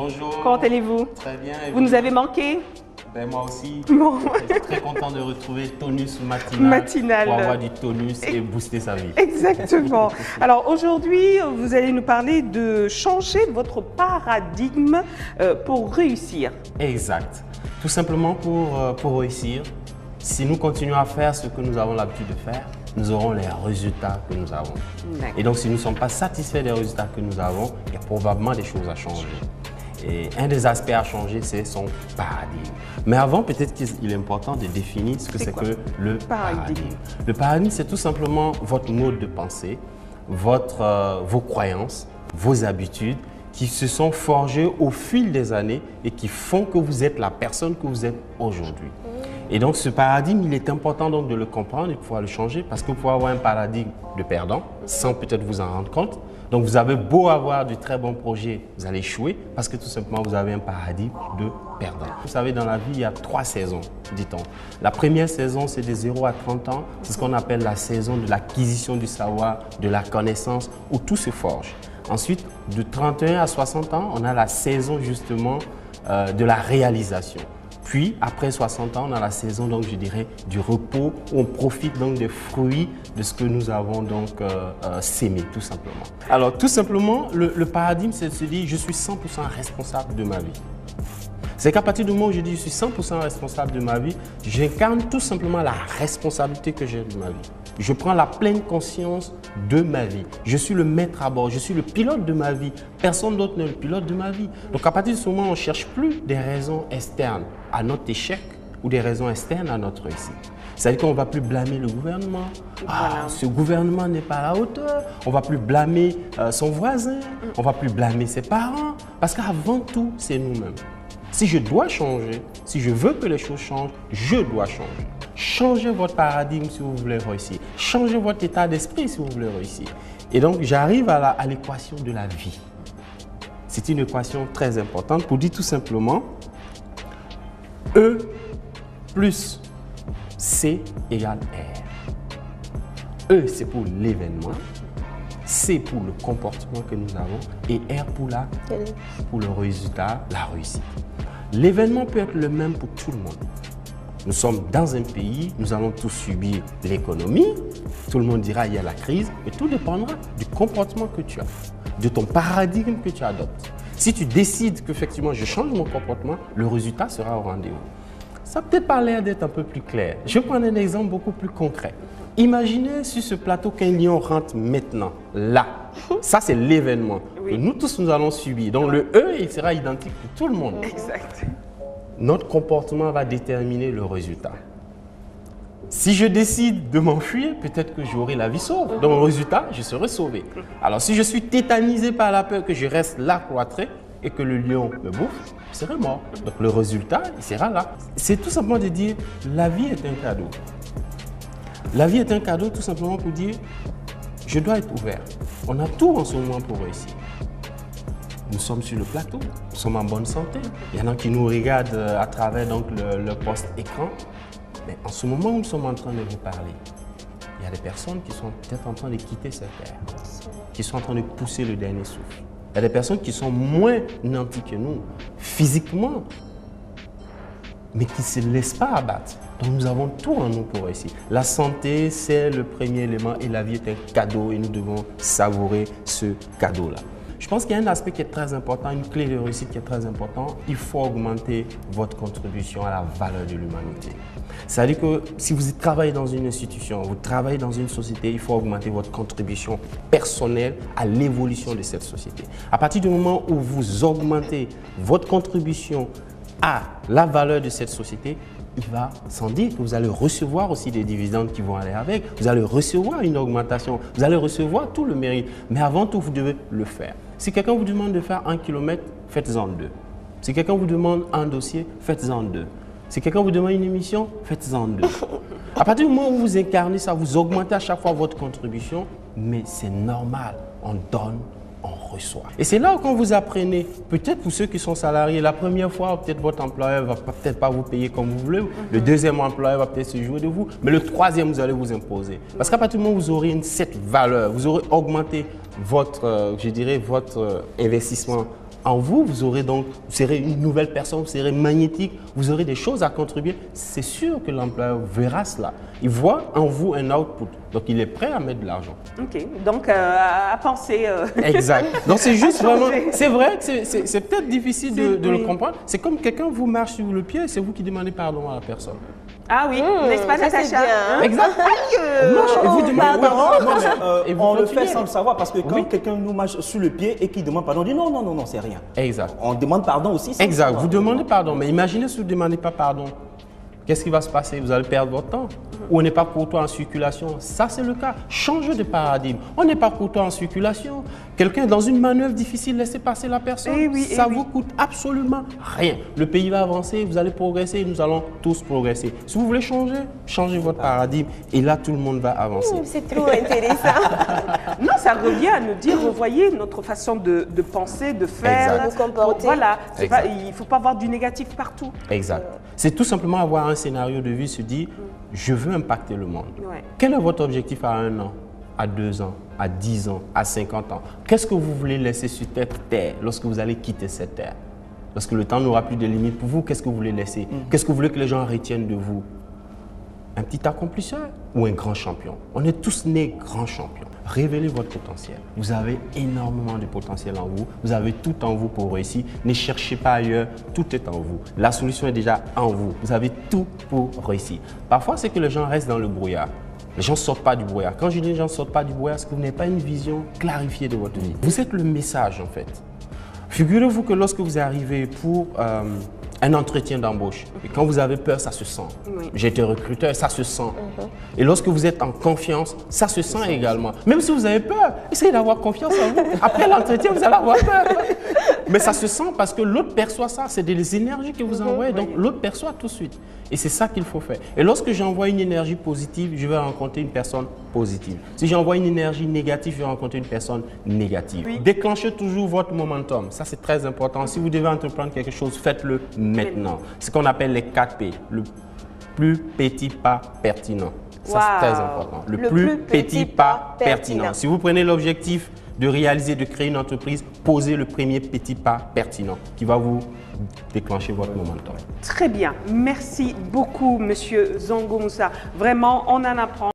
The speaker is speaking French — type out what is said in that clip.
Bonjour. Comment allez-vous? Très bien. Vous nous avez manqué? Ben, moi aussi. Bon. Je suis très content de retrouver tonus matinal pour avoir du tonus et booster sa vie. Exactement. Alors aujourd'hui, vous allez nous parler de changer votre paradigme pour réussir. Exact. Tout simplement pour réussir, si nous continuons à faire ce que nous avons l'habitude de faire, nous aurons les résultats que nous avons. Et donc, si nous ne sommes pas satisfaits des résultats que nous avons, il y a probablement des choses à changer. Et un des aspects à changer, c'est son paradigme. Mais avant, peut-être qu'il est important de définir ce que c'est que le paradigme. Le paradigme, c'est tout simplement votre mode de pensée, vos croyances, vos habitudes qui se sont forgées au fil des années et qui font que vous êtes la personne que vous êtes aujourd'hui. Et donc, ce paradigme, il est important donc de le comprendre et de pouvoir le changer parce que vous pouvez avoir un paradigme de perdant sans peut-être vous en rendre compte. Donc, vous avez beau avoir de très bons projets, vous allez échouer parce que tout simplement, vous avez un paradigme de perdant. Vous savez, dans la vie, il y a 3 saisons, dit-on. La première saison, c'est de 0 à 30 ans. C'est ce qu'on appelle la saison de l'acquisition du savoir, de la connaissance, où tout se forge. Ensuite, de 31 à 60 ans, on a la saison justement de la réalisation. Puis, après 60 ans, on a la saison, donc, je dirais, du repos, où on profite donc des fruits de ce que nous avons donc sémé, tout simplement. Alors, tout simplement, le paradigme, c'est de se dire, je suis 100% responsable de ma vie. C'est qu'à partir du moment où je dis je suis 100% responsable de ma vie, j'incarne tout simplement la responsabilité que j'ai de ma vie. Je prends la pleine conscience de ma vie. Je suis le maître à bord, je suis le pilote de ma vie. Personne d'autre n'est le pilote de ma vie. Donc à partir de ce moment, on ne cherche plus des raisons externes à notre échec ou des raisons externes à notre réussite. C'est-à-dire qu'on ne va plus blâmer le gouvernement. Ah, ce gouvernement n'est pas à la hauteur. On ne va plus blâmer son voisin. On ne va plus blâmer ses parents. Parce qu'avant tout, c'est nous-mêmes. Si je dois changer, si je veux que les choses changent, je dois changer. Changez votre paradigme si vous voulez réussir. Changez votre état d'esprit si vous voulez réussir. Et donc, j'arrive à l'équation de la vie. C'est une équation très importante pour dire tout simplement E plus C égale R. E, c'est pour l'événement. C pour le comportement que nous avons et R pour le résultat, la réussite. L'événement peut être le même pour tout le monde. Nous sommes dans un pays, nous allons tous subir l'économie. Tout le monde dira il y a la crise, mais tout dépendra du comportement que tu as, de ton paradigme que tu adoptes. Si tu décides qu'effectivement je change mon comportement, le résultat sera au rendez-vous. Ça peut peut-être pas l'air d'être un peu plus clair. Je vais prendre un exemple beaucoup plus concret. Imaginez sur ce plateau qu'un lion rentre maintenant, là. Ça, c'est l'événement que nous tous, nous allons subir. Donc, le E, il sera identique pour tout le monde. Exact. Notre comportement va déterminer le résultat. Si je décide de m'enfuir, peut-être que j'aurai la vie sauve. Donc, le résultat, je serai sauvé. Alors, si je suis tétanisé par la peur que je reste là cloîtré et que le lion me bouffe, je serai mort. Donc, le résultat, il sera là. C'est tout simplement de dire, la vie est un cadeau. La vie est un cadeau tout simplement pour dire, je dois être ouvert. On a tout en ce moment pour réussir. Nous sommes sur le plateau, nous sommes en bonne santé. Il y en a qui nous regardent à travers donc, le post-écran. Mais en ce moment où nous sommes en train de vous parler, il y a des personnes qui sont peut-être en train de quitter cette terre, qui sont en train de pousser le dernier souffle. Il y a des personnes qui sont moins nantis que nous, physiquement, mais qui ne se laissent pas abattre. Donc nous avons tout en nous pour réussir. La santé, c'est le premier élément et la vie est un cadeau et nous devons savourer ce cadeau-là. Je pense qu'il y a un aspect qui est très important, une clé de réussite qui est très importante. Il faut augmenter votre contribution à la valeur de l'humanité. C'est-à-dire que si vous travaillez dans une institution, vous travaillez dans une société, il faut augmenter votre contribution personnelle à l'évolution de cette société. À partir du moment où vous augmentez votre contribution à la valeur de cette société, il va sans dire que vous allez recevoir aussi des dividendes qui vont aller avec, vous allez recevoir une augmentation, vous allez recevoir tout le mérite. Mais avant tout, vous devez le faire. Si quelqu'un vous demande de faire 1 kilomètre, faites-en 2. Si quelqu'un vous demande un dossier, faites-en 2. Si quelqu'un vous demande une émission, faites-en 2. À partir du moment où vous incarnez ça, vous augmentez à chaque fois votre contribution, mais c'est normal, on donne, on reçoit. Et c'est là où quand vous apprenez, peut-être pour ceux qui sont salariés, la première fois, peut-être votre employeur ne va peut-être pas vous payer comme vous voulez. Le deuxième employeur va peut-être se jouer de vous. Mais le troisième, vous allez vous imposer. Parce qu'à partir du moment où vous aurez cette valeur, vous aurez augmenté votre, je dirais, votre investissement en vous, vous serez une nouvelle personne, vous serez magnétique, vous aurez des choses à contribuer. C'est sûr que l'employeur verra cela. Il voit en vous un output. Donc, il est prêt à mettre de l'argent. OK. Donc, à penser. Exact. Donc, c'est juste vraiment. C'est vrai que c'est peut-être difficile de le comprendre. C'est comme quelqu'un vous marche sur le pied et c'est vous qui demandez pardon à la personne. Ah oui, n'est-ce pas, Natacha? Exact. Et vous demandez pardon. On le fait sans le savoir parce que quand quelqu'un nous marche sur le pied et qu'il demande pardon, on dit non, non, non, non, c'est rien. Exact. On demande pardon aussi. Exact. Vous demandez pardon. Mais imaginez si vous ne demandez pas pardon. Qu'est-ce qui va se passer? Vous allez perdre votre temps. Ou on n'est pas courtois en circulation. Ça, c'est le cas. Changez de paradigme. On n'est pas courtois en circulation. Quelqu'un dans une manœuvre difficile, laissez passer la personne. Ça vous coûte absolument rien. Le pays va avancer, vous allez progresser et nous allons tous progresser. Si vous voulez changer, changez votre paradigme et là, tout le monde va avancer. C'est trop intéressant. Non, ça revient à nous dire, vous voyez, notre façon de penser, de faire, de se comporter. Voilà, il ne faut pas avoir du négatif partout. Exact. C'est tout simplement avoir un scénario de vie, se dire, je veux impacter le monde. Ouais. Quel est votre objectif à 1 an, à 2 ans, à 10 ans, à 50 ans? Qu'est-ce que vous voulez laisser sur cette terre lorsque vous allez quitter cette terre? Lorsque le temps n'aura plus de limites pour vous, qu'est-ce que vous voulez laisser? Qu'est-ce que vous voulez que les gens retiennent de vous? Un petit accomplisseur ou un grand champion? On est tous nés grands champions. Révélez votre potentiel. Vous avez énormément de potentiel en vous. Vous avez tout en vous pour réussir. Ne cherchez pas ailleurs. Tout est en vous. La solution est déjà en vous. Vous avez tout pour réussir. Parfois, c'est que les gens restent dans le brouillard. Les gens ne sortent pas du brouillard. Quand je dis les gens ne sortent pas du brouillard, c'est que vous n'avez pas une vision clarifiée de votre vie. Vous êtes le message, en fait. Figurez-vous que lorsque vous arrivez pour un entretien d'embauche, et quand vous avez peur, ça se sent. J'ai été recruteur, ça se sent. Et lorsque vous êtes en confiance, ça se sent également. Même si vous avez peur, essayez d'avoir confiance en vous. Après l'entretien, vous allez avoir peur. Mais ça se sent parce que l'autre perçoit ça. C'est des énergies que vous envoyez. Donc, l'autre perçoit tout de suite. Et c'est ça qu'il faut faire. Et lorsque j'envoie une énergie positive, je vais rencontrer une personne positive. Si j'envoie une énergie négative, je vais rencontrer une personne négative. Déclenchez toujours votre momentum. Ça, c'est très important. Si vous devez entreprendre quelque chose, faites-le maintenant. C'est ce qu'on appelle les 4 P. Le plus petit pas pertinent. Ça, c'est très important. Le plus petit pas pertinent. Si vous prenez l'objectif de réaliser, de créer une entreprise, posez le premier petit pas pertinent qui va vous déclencher votre momentum. Très bien. Merci beaucoup, Monsieur Zongo Moussa. Vraiment, on en apprend.